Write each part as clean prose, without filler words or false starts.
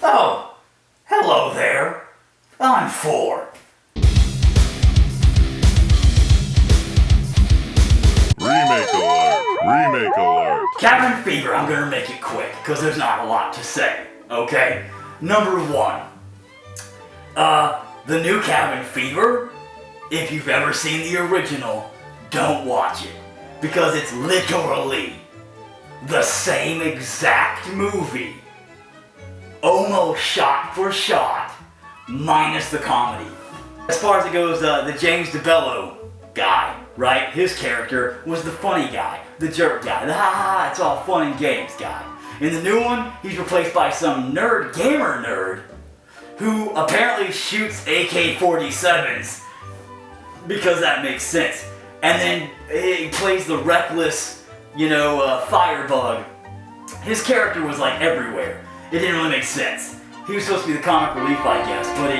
Oh, hello there. I'm 4. Remake alert! Remake alert! Cabin Fever, I'm gonna make it quick, because there's not a lot to say, okay? Number 1. The new Cabin Fever, if you've ever seen the original, don't watch it. Because it's literally the same exact movie. Almost shot for shot, minus the comedy. As far as it goes, the James DeBello guy, right? His character was the funny guy, the jerk guy, the ha-ha, it's all fun and games guy. In the new one, he's replaced by some gamer nerd, who apparently shoots AK-47s, because that makes sense. And then he plays the reckless, firebug. His character was like everywhere. It didn't really make sense. He was supposed to be the comic relief, I guess, but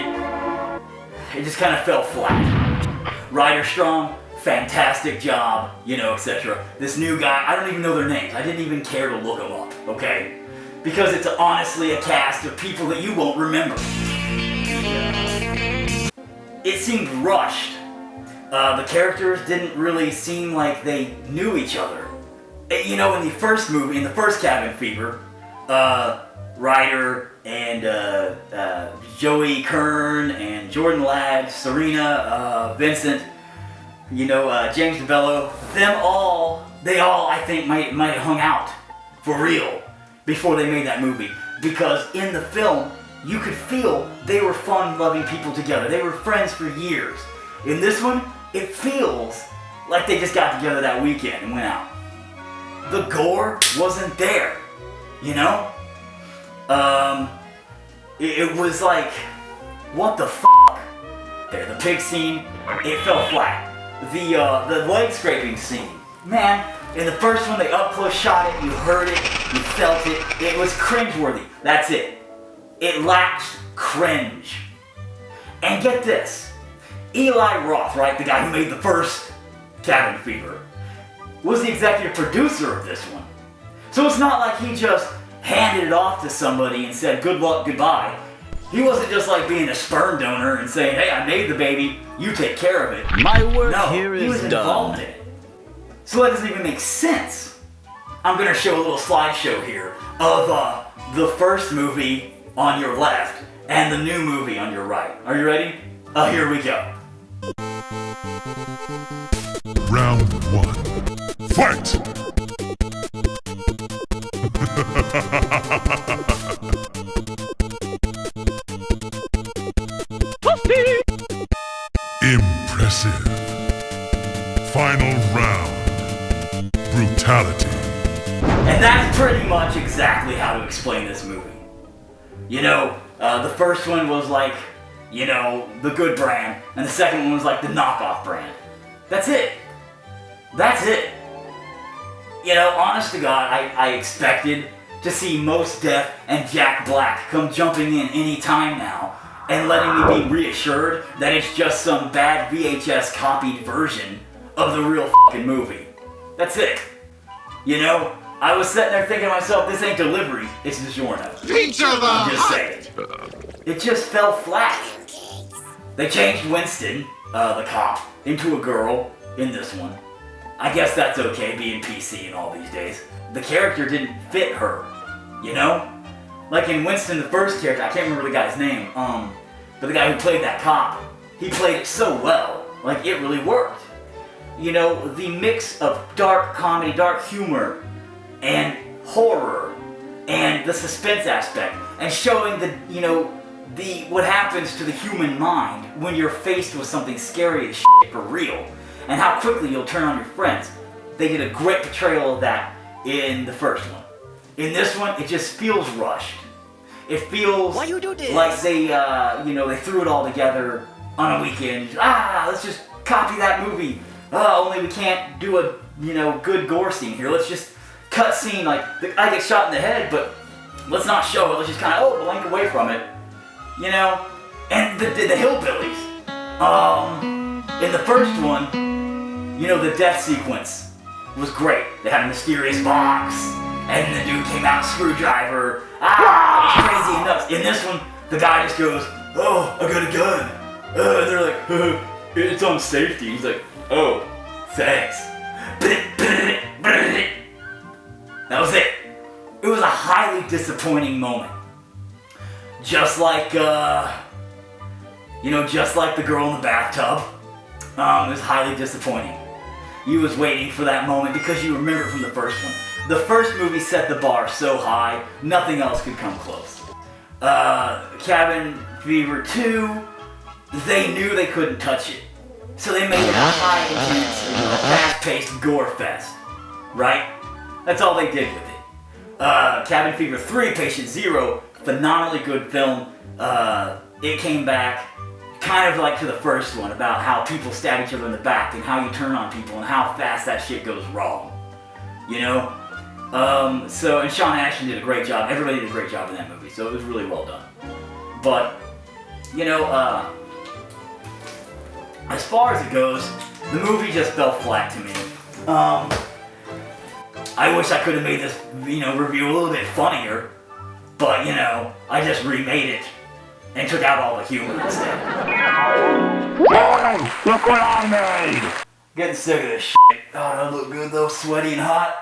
it just kind of fell flat. Ryder Strong, fantastic job, etc. This new guy, I don't even know their names. I didn't even care to look them up, okay? Because it's honestly a cast of people that you won't remember. It seemed rushed. The characters didn't really seem like they knew each other. In the first movie, in the first Cabin Fever, Ryder and Joey Kern and Jordan Ladd, Serena, Vincent, James DeBello, they all I think might have hung out for real before they made that movie. Because in the film, you could feel they were fun-loving people together. They were friends for years. In this one, it feels like they just got together that weekend and went out. The gore wasn't there, It was like, what the f***? There, the pig scene, it fell flat. The leg scraping scene, man, in the first one they up close shot it, you heard it, you felt it, it was cringeworthy. That's it. It lacked cringe. And get this, Eli Roth, right, the guy who made the first Cabin Fever, was the executive producer of this one. So it's not like he just handed it off to somebody and said, good luck, goodbye. He wasn't just like being a sperm donor and saying, hey, I made the baby, you take care of it. My work no, here is he was involved in it. So that doesn't even make sense. I'm gonna show a little slideshow here of the first movie on your left and the new movie on your right. Are you ready? Here we go. Round 1. Fight! Impressive. Final round. Brutality. And that's pretty much exactly how to explain this movie. The first one was like, the good brand, and the second one was like the knockoff brand. That's it. That's it. Honest to God, I expected to see Mos Def and Jack Black come jumping in any time now and letting me be reassured that it's just some bad VHS copied version of the real fucking movie. That's it. I was sitting there thinking to myself, this ain't delivery, it's DiGiorno. Pizza the I'm just saying. It just fell flat. They changed Winston, the cop, into a girl in this one. I guess that's okay, being PC and all these days. The character didn't fit her, Like in Winston, the first character, I can't remember the guy's name, but the guy who played that cop, he played it so well, like it really worked. The mix of dark comedy, dark humor, and horror, and the suspense aspect, and showing what happens to the human mind when you're faced with something scary as shit for real, and how quickly you'll turn on your friends. They did a great portrayal of that in the first one. In this one, it just feels rushed. It feels Why you do this? like they, they threw it all together on a weekend. Let's just copy that movie. Only we can't do a, good gore scene here. Let's just cut scene, like, the guy gets shot in the head, but let's not show it. Let's just kind of, blank away from it. And the hillbillies. In the first one, the death sequence was great. They had a mysterious box, and the dude came out, screwdriver. It was crazy and nuts. in this one, the guy just goes, "Oh, I got a gun." And they're like, "It's on safety." He's like, "Oh, thanks." That was it. It was a highly disappointing moment. Just like, just like the girl in the bathtub. It was highly disappointing. You was waiting for that moment because you remember from the first one. The first movie set the bar so high, nothing else could come close. Cabin Fever 2, they knew they couldn't touch it. So they made it a high intense, fast-paced gore fest. Right? That's all they did with it. Cabin Fever 3, Patient Zero, phenomenally good film. It came back kind of like to the first one, about how people stab each other in the back and how you turn on people and how fast that shit goes wrong. You know? And Sean Astin did a great job. Everybody did a great job in that movie, so it was really well done. But, as far as it goes, the movie just fell flat to me. I wish I could have made this, review a little bit funnier, but, I just remade it and took out all the humor instead. Hey, look what I made! Getting sick of this shit. Oh, I look good though, sweaty and hot.